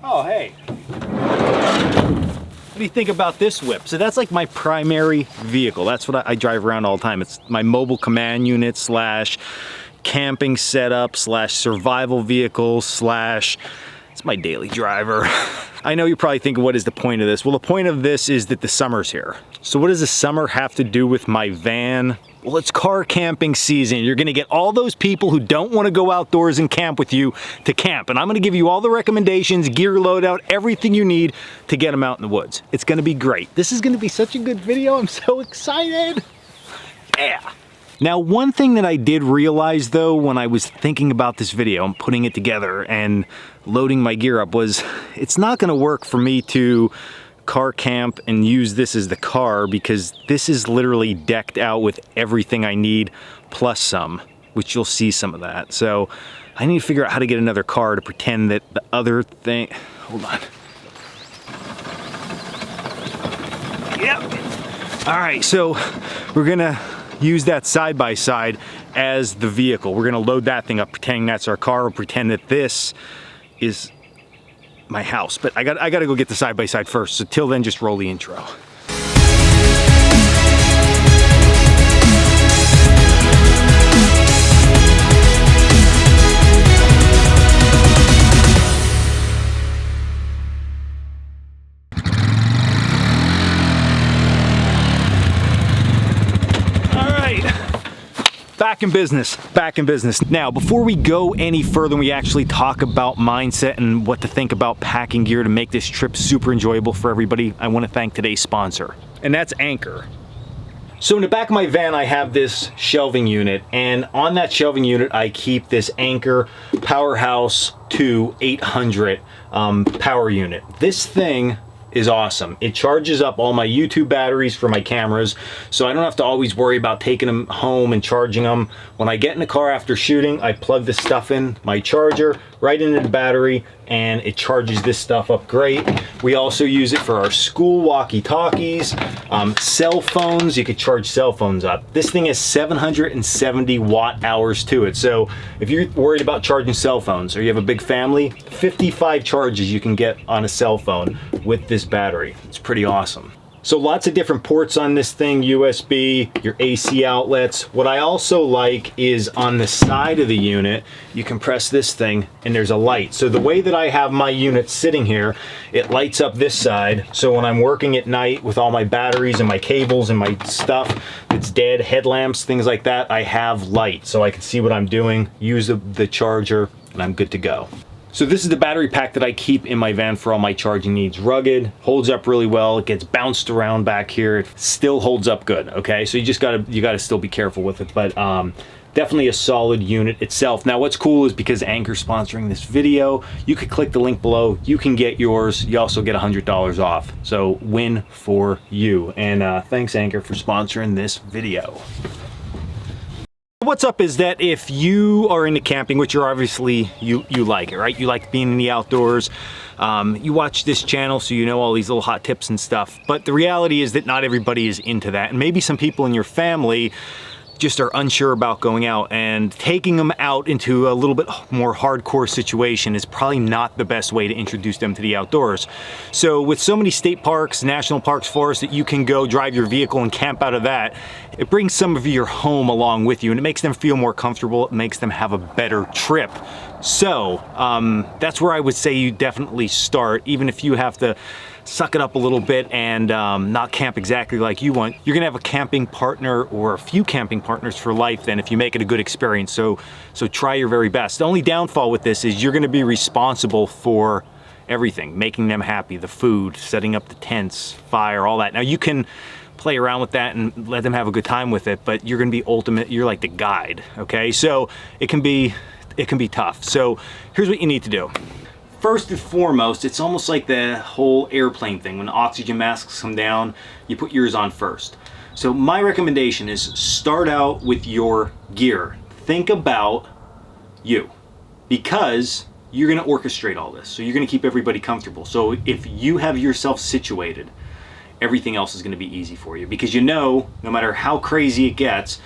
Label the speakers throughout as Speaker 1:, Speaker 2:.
Speaker 1: Oh, hey. What do you think about this whip? So that's like my primary vehicle. That's what I drive around all the time. It's my mobile command unit slash camping setup slash survival vehicle slash it's my daily driver. I know you're probably thinking, what is the point of this? Well, the point of this is that the summer's here. So what does the summer have to do with my van? Well, it's car camping season. You're gonna get all those people who don't wanna go outdoors and camp with you to camp. And I'm gonna give you all the recommendations, gear loadout, everything you need to get them out in the woods. It's gonna be great. This is gonna be such a good video. I'm so excited. Yeah. Now, one thing that I did realize though, when I was thinking about this video and putting it together and loading my gear up was, it's not gonna work for me to car camp and use this as the car because this is literally decked out with everything I need plus some, which you'll see some of that. So I need to figure out how to get another car to pretend that the other thing, hold on. Yep. All right, so we're gonna use that side by side as the vehicle. We're gonna load that thing up, pretending that's our car, or pretend that this is my house. But I gotta go get the side by side first. So till then, just roll the intro. Back in business, back in business. Now, before we go any further and we actually talk about mindset and what to think about packing gear to make this trip super enjoyable for everybody, I want to thank today's sponsor, and that's Anker. So in the back of my van, I have this shelving unit, and on that shelving unit, I keep this Anker Powerhouse 2 800 power unit. This thing is awesome. It charges up all my YouTube batteries for my cameras, so I don't have to always worry about taking them home and charging them. When I get in the car after shooting, I plug this stuff in, my charger, right into the battery, and it charges this stuff up great. We also use it for our school walkie-talkies, cell phones. You could charge cell phones up. This thing has 770 watt hours to it. So if you're worried about charging cell phones or you have a big family, 55 charges you can get on a cell phone with this battery. It's pretty awesome. So lots of different ports on this thing, USB, your AC outlets. What I also like is on the side of the unit, you can press this thing and there's a light. So the way that I have my unit sitting here, it lights up this side. So when I'm working at night with all my batteries and my cables and my stuff that's dead, headlamps, things like that, I have light so I can see what I'm doing, use the charger, and I'm good to go. So this is the battery pack that I keep in my van for all my charging needs. Rugged, holds up really well. It gets bounced around back here. It still holds up good, okay? So you gotta still be careful with it, but definitely a solid unit itself. Now what's cool is because Anker's sponsoring this video, you could click the link below, you can get yours. You also get $100 off. So win for you. And thanks Anker for sponsoring this video. What's up is that if you are into camping, which you're obviously, you like it, right? You like being in the outdoors. You watch this channel, so you know all these little hot tips and stuff. But the reality is that not everybody is into that. And maybe some people in your family just are unsure about going out, and taking them out into a little bit more hardcore situation is probably not the best way to introduce them to the outdoors. So with so many state parks, national parks, forests that you can go drive your vehicle and camp out of that, it brings some of your home along with you and it makes them feel more comfortable. It makes them have a better trip. So that's where I would say you definitely start, even if you have to suck it up a little bit and not camp exactly like you want. You're gonna have a camping partner or a few camping partners for life then if you make it a good experience. So try your very best. The only downfall with this is you're gonna be responsible for everything, making them happy, the food, setting up the tents, fire, all that. Now you can play around with that and let them have a good time with it, but you're gonna be you're like the guide, okay? So it can be tough. So here's what you need to do. First and foremost, it's almost like the whole airplane thing. When oxygen masks come down, you put yours on first. So my recommendation is start out with your gear. Think about you, because you're gonna orchestrate all this. So you're gonna keep everybody comfortable. So if you have yourself situated, everything else is gonna be easy for you, because you know, no matter how crazy it gets,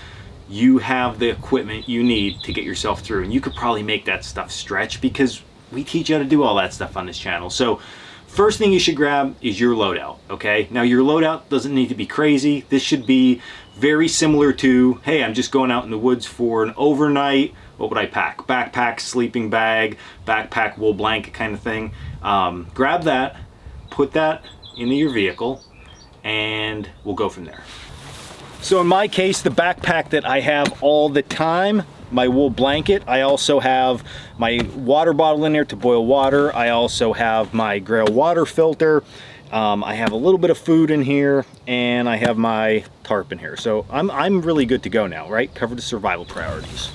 Speaker 1: you have the equipment you need to get yourself through. And you could probably make that stuff stretch, because we teach you how to do all that stuff on this channel. So first thing you should grab is your loadout, okay? Now your loadout doesn't need to be crazy. This should be very similar to, hey, I'm just going out in the woods for an overnight. What would I pack? Backpack, sleeping bag, backpack, wool blanket kind of thing. Grab that, put that into your vehicle, and we'll go from there. So in my case, the backpack that I have all the time, my wool blanket. I also have my water bottle in there to boil water. I also have my Grail water filter. I have a little bit of food in here, and I have my tarp in here. So I'm really good to go now, right? Cover the survival priorities.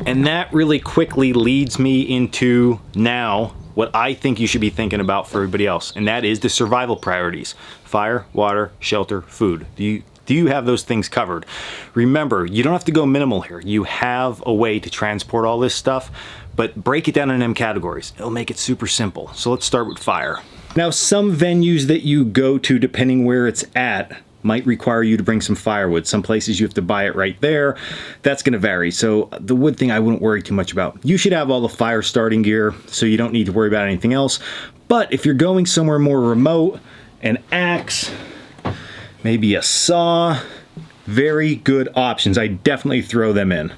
Speaker 1: And that really quickly leads me into now what I think you should be thinking about for everybody else, and that is the survival priorities. Fire, water, shelter, food. Do you have those things covered? Remember, you don't have to go minimal here. You have a way to transport all this stuff, but break it down in them categories. It'll make it super simple. So let's start with fire. Now, some venues that you go to, depending where it's at, might require you to bring some firewood. Some places you have to buy it right there. That's gonna vary. So the wood thing I wouldn't worry too much about. You should have all the fire starting gear, so you don't need to worry about anything else. But if you're going somewhere more remote, an axe, maybe a saw, very good options. I definitely throw them in.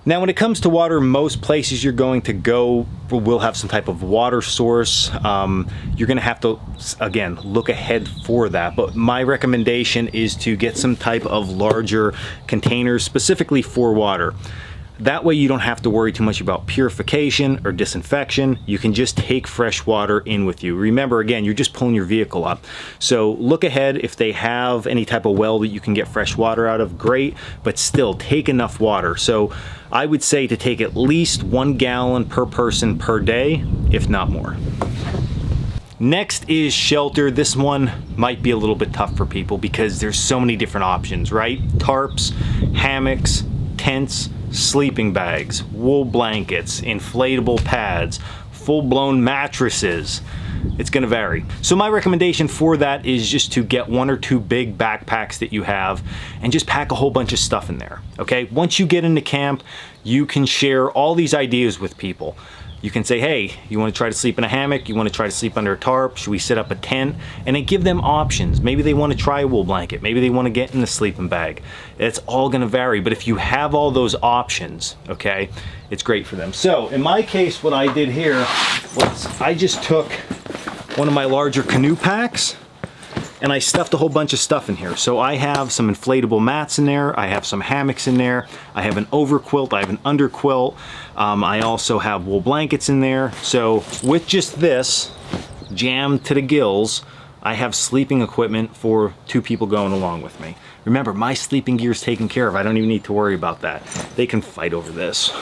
Speaker 1: Now, when it comes to water, most places you're going to go will have some type of water source. You're gonna have to, again, look ahead for that. But my recommendation is to get some type of larger containers specifically for water. That way you don't have to worry too much about purification or disinfection. You can just take fresh water in with you. Remember, again, you're just pulling your vehicle up. So look ahead. If they have any type of well that you can get fresh water out of, great, but still take enough water. So I would say to take at least 1 gallon per person per day, if not more. Next is shelter. This one might be a little bit tough for people because there's so many different options, right? Tarps, hammocks, tents, sleeping bags, wool blankets, inflatable pads, full-blown mattresses. It's gonna vary. So my recommendation for that is just to get 1 or 2 big backpacks that you have and just pack a whole bunch of stuff in there, okay? Once you get into camp, you can share all these ideas with people. You can say, hey, you want to try to sleep in a hammock? You want to try to sleep under a tarp? Should we set up a tent? And then give them options. Maybe they want to try a wool blanket. Maybe they want to get in the sleeping bag. It's all going to vary. But if you have all those options, okay, it's great for them. So in my case, what I did here was I just took one of my larger canoe packs and I stuffed a whole bunch of stuff in here. So I have some inflatable mats in there. I have some hammocks in there. I have an overquilt. I have an underquilt. I also have wool blankets in there. So with just this jammed to the gills, I have sleeping equipment for 2 people going along with me. Remember, my sleeping gear is taken care of. I don't even need to worry about that. They can fight over this.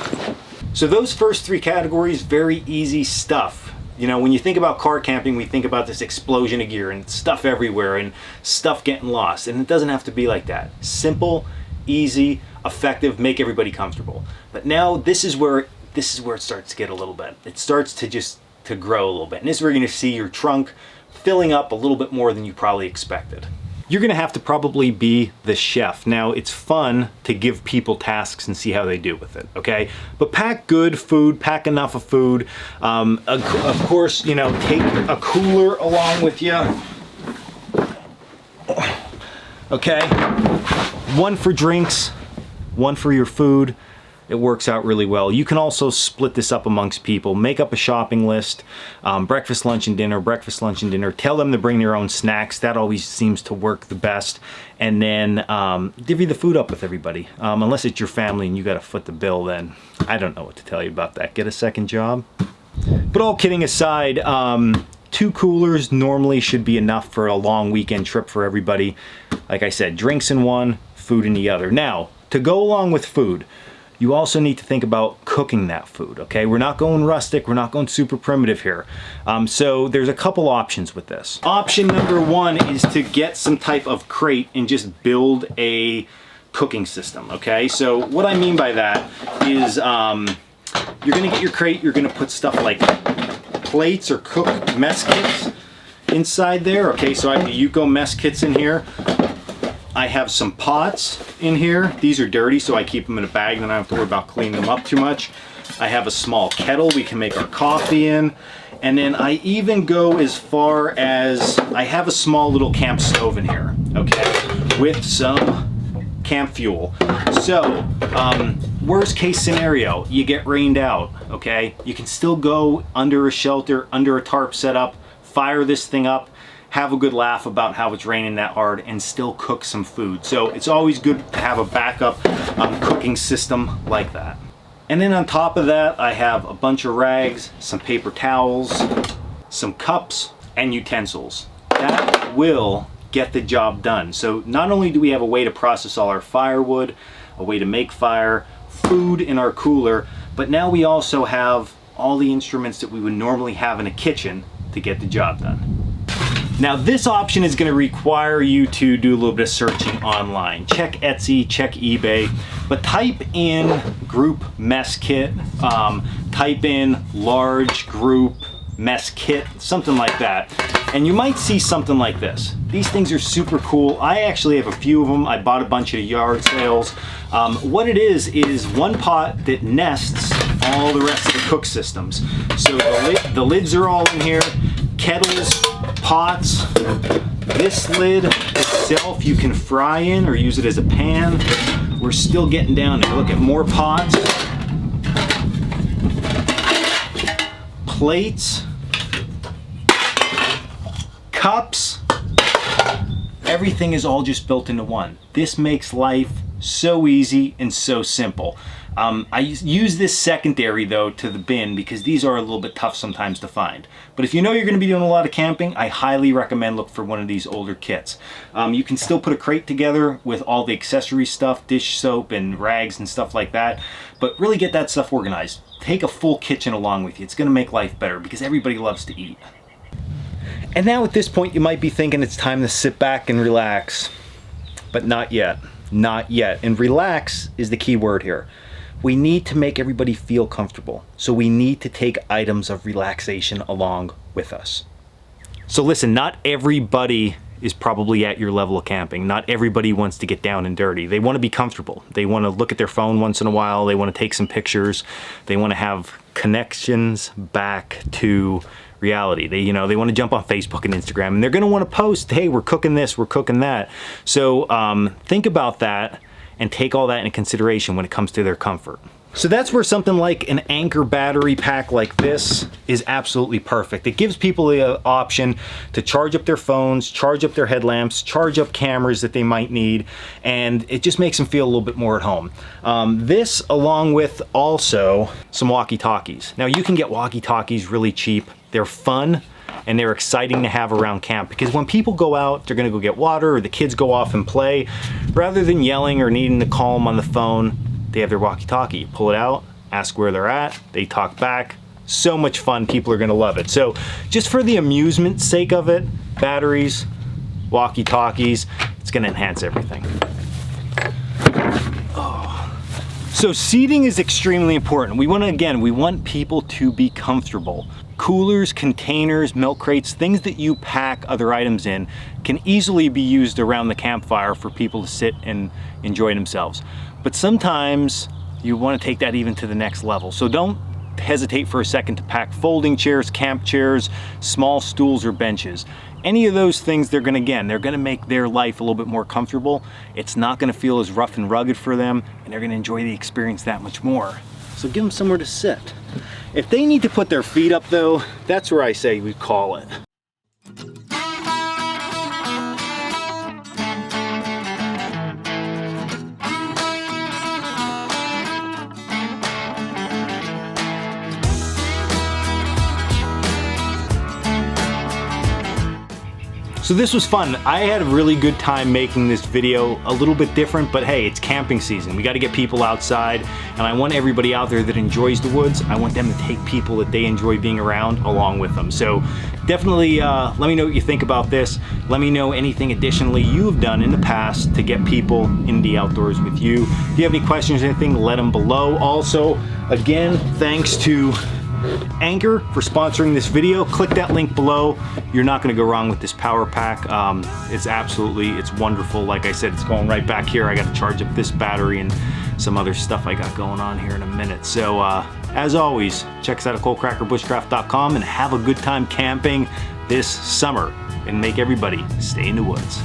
Speaker 1: So those first 3 categories, very easy stuff. You know, when you think about car camping, we think about this explosion of gear and stuff everywhere and stuff getting lost. And it doesn't have to be like that. Simple, easy, effective, make everybody comfortable. But now this is where it starts to get a little bit. It starts to grow a little bit. And this is where you're gonna see your trunk filling up a little bit more than you probably expected. You're gonna have to probably be the chef. Now, it's fun to give people tasks and see how they do with it, okay? But pack good food, pack enough of food. Of course, you know, take a cooler along with you. Okay, 1 for drinks, 1 for your food. It works out really well. You can also split this up amongst people. Make up a shopping list, breakfast, lunch, and dinner, breakfast, lunch, and dinner. Tell them to bring their own snacks. That always seems to work the best. And then divvy the food up with everybody. Unless it's your family and you gotta foot the bill, then I don't know what to tell you about that. Get a second job. But all kidding aside, 2 coolers normally should be enough for a long weekend trip for everybody. Like I said, drinks in one, food in the other. Now, to go along with food, you also need to think about cooking that food, okay? We're not going rustic, we're not going super primitive here. So there's a couple options with this. Option number 1 is to get some type of crate and just build a cooking system, okay? So what I mean by that is you're gonna get your crate, you're gonna put stuff like plates or cook mess kits inside there, okay? So I have the Yuko mess kits in here. I have some pots in here. These are dirty, so I keep them in a bag, and then I don't have to worry about cleaning them up too much. I have a small kettle we can make our coffee in. And then I even go as far as I have a small little camp stove in here, okay, with some camp fuel. So, worst case scenario, you get rained out, okay? You can still go under a shelter, under a tarp setup, fire this thing up, have a good laugh about how it's raining that hard, and still cook some food. So it's always good to have a backup cooking system like that. And then on top of that, I have a bunch of rags, some paper towels, some cups, and utensils. That will get the job done. So not only do we have a way to process all our firewood, a way to make fire, food in our cooler, but now we also have all the instruments that we would normally have in a kitchen to get the job done. Now this option is going to require you to do a little bit of searching online. Check Etsy, check eBay, but type in group mess kit, type in large group mess kit, something like that. And you might see something like this. These things are super cool. I actually have a few of them. I bought a bunch at yard sales. What it is one pot that nests all the rest of the cook systems. So the lids are all in here, kettles, pots. This lid itself you can fry in or use it as a pan. We're still getting down there. Look at more pots, plates, cups. Everything is all just built into one. This makes life so easy and so simple. I use this secondary though to the bin because these are a little bit tough sometimes to find. But if you know you're going to be doing a lot of camping, I highly recommend look for one of these older kits. You can still put a crate together with all the accessory stuff, dish soap and rags and stuff like that, but really get that stuff organized. Take a full kitchen along with you. It's going to make life better because everybody loves to eat. And now at this point you might be thinking it's time to sit back and relax, but not yet. Not yet. And relax is the key word here. We need to make everybody feel comfortable. So we need to take items of relaxation along with us. So listen, not everybody is probably at your level of camping. Not everybody wants to get down and dirty. They want to be comfortable. They want to look at their phone once in a while. They want to take some pictures. They want to have connections back to reality. They want to jump on Facebook and Instagram, and they're going to want to post, hey, we're cooking this, we're cooking that. So think about that and take all that into consideration when it comes to their comfort. So that's where something like an Anker battery pack like this is absolutely perfect. It gives people the option to charge up their phones, charge up their headlamps, charge up cameras that they might need, and it just makes them feel a little bit more at home. This along with also some walkie-talkies. Now you can get walkie-talkies really cheap. They're fun and they're exciting to have around camp because when people go out, they're gonna go get water or the kids go off and play, rather than yelling or needing to call them on the phone, they have their walkie-talkie. You pull it out, ask where they're at, they talk back. So much fun, people are gonna love it. So just for the amusement sake of it, batteries, walkie-talkies, it's gonna enhance everything. So seating is extremely important. We want people to be comfortable. Coolers, containers, milk crates, things that you pack other items in can easily be used around the campfire for people to sit and enjoy themselves. But sometimes you want to take that even to the next level. So don't hesitate for a second to pack folding chairs, camp chairs, small stools or benches. Any of those things, they're gonna make their life a little bit more comfortable. It's not gonna feel as rough and rugged for them, and they're gonna enjoy the experience that much more. So give them somewhere to sit. If they need to put their feet up though, that's where I say we call it. So this was fun. I had a really good time making this video, a little bit different, but hey, it's camping season. We gotta get people outside, and I want everybody out there that enjoys the woods, I want them to take people that they enjoy being around along with them. So definitely let me know what you think about this. Let me know anything additionally you've done in the past to get people in the outdoors with you. If you have any questions or anything, let them below. Also, again, thanks to Anker for sponsoring this video. Click that link below. You're not going to go wrong with this power pack. It's wonderful. Like I said, it's going right back here. I got to charge up this battery and some other stuff I got going on here in a minute. So As always, check us out at coalcrackerbushcraft.com and have a good time camping this summer, and make everybody stay in the woods.